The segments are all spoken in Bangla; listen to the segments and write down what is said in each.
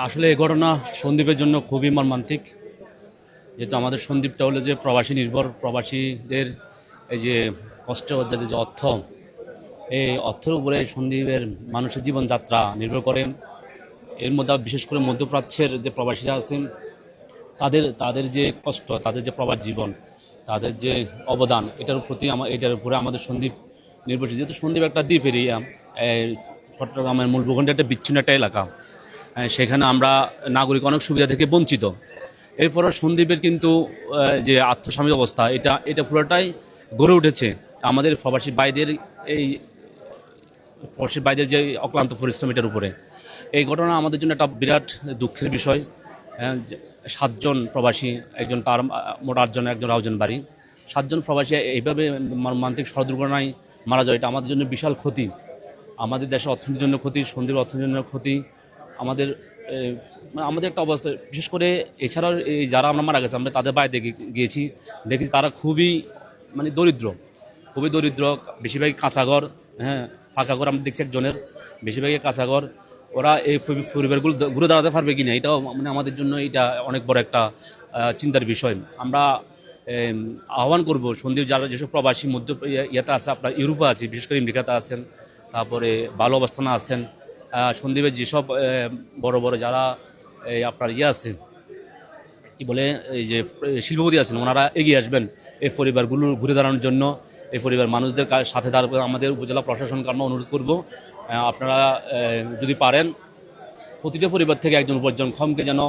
আসলে এই ঘটনা সন্দ্বীপের জন্য খুবই মর্মান্তিক। যেহেতু আমাদের সন্দ্বীপটা হলো যে প্রবাসী নির্ভর, প্রবাসীদের এই যে কষ্ট, যাদের যে অর্থ, এই অর্থের উপরে সন্দ্বীপের মানুষের জীবনযাত্রা নির্ভর করে। এর মধ্যে বিশেষ করে মধ্যপ্রাচ্যের যে প্রবাসীরা আছেন, তাদের তাদের যে কষ্ট, তাদের যে প্রবাস জীবন, তাদের যে অবদান, এটার উপরে আমাদের সন্দ্বীপ নির্ভরশীল। যেহেতু সন্দ্বীপ একটা দ্বীপ এরিয়া, চট্টগ্রামের মূল ভূখণ্ডে একটা বিচ্ছিন্ন একটা এলাকা, সেখানে আমরা নাগরিক অনেক সুবিধা থেকে বঞ্চিত। এরপরও সন্দ্বীপের কিন্তু যে আর্থসামাজিক অবস্থা, এটা পুরোটাই গড়ে উঠেছে আমাদের প্রবাসী বাইদের যে অক্লান্ত পরিশ্রম, এটার উপরে। এই ঘটনা আমাদের জন্য একটা বিরাট দুঃখের বিষয়। যে ৭ জন প্রবাসী, একজন তার মোট ৮ জন, একজন রাউজান বাড়ি, ৭ জন প্রবাসী এইভাবে মর্মান্তিক সড়ক দুর্ঘটনায় মারা যায়। এটা আমাদের জন্য বিশাল ক্ষতি, আমাদের দেশের অর্থনীতির জন্য ক্ষতি, সন্দ্বীপের অর্থনীতির জন্য ক্ষতি। আমাদের আমাদের একটা অবস্থা, বিশেষ করে এছাড়াও এই যারা আমরা মারা গেছে, আমরা তাদের বাড়িতে গিয়েছি, দেখেছি তারা খুবই দরিদ্র, খুবই দরিদ্র। বেশিরভাগই কাঁচাঘর, হ্যাঁ, ফাঁকা ঘর আমরা দেখছি একজনের, বেশিরভাগই কাঁচাঘর। ওরা এই পরিবারগুলো ঘুরে দাঁড়াতে পারবে কিনা, এটাও আমাদের জন্য এটা অনেক বড় একটা চিন্তার বিষয়। আমরা আহ্বান করব সন্দ্বীপ যারা যেসব প্রবাসী মধ্য ইয়েতে আছে, আপনার ইউরোপে আছে, বিশেষ করে আমেরিকাতে আছেন, তারপরে ভালো অবস্থানে আছেন, সন্দ্বীপের যেসব বড় বড় যারা আপনার আছে, কি বলে, এই যে শিল্পপতি আছেন, ওনারা এগিয়ে আসবেন এই পরিবারগুলো ঘুরে দাঁড়ানোর জন্য। এই পরিবার মানুষদের সাথে দাঁড়াবে। আমাদের উপজেলা প্রশাসনকে আমরা অনুরোধ করব, আপনারা যদি পারেন প্রতিটা পরিবার থেকে একজন উপার্জন ক্ষমকে যেন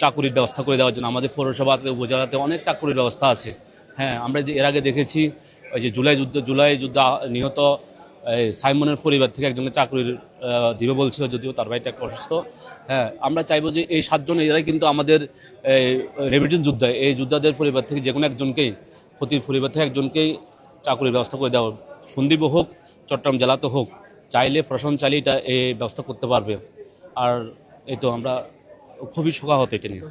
চাকুরির ব্যবস্থা করে দেওয়ার জন্য। আমাদের পৌরসভাতে, উপজেলাতে অনেক চাকুরির ব্যবস্থা আছে। হ্যাঁ, আমরা এর আগে দেখেছি ওই যে জুলাই যুদ্ধ নিহত সাইমনের পরিবার থেকে একজনকে চাকরির দিবে বলছিল, যদিও তার ভাইটা একটা অসুস্থ। হ্যাঁ, আমরা চাইবো যে এই 7 জন এরাই কিন্তু আমাদের রেমিটেন্স যোদ্ধা। এই যোদ্ধাদের পরিবার থেকে যে কোনো একজনকেই, প্রতি পরিবার থেকে একজনকেই চাকরির ব্যবস্থা করে দেওয়া, সন্দ্বীপ হোক, চট্টগ্রাম জেলাতে হোক, চাইলে প্রশাসন চাইলে এটা এই ব্যবস্থা করতে পারবে। আর এই তো আমরা খুবই শোকাহত এটা নিয়ে।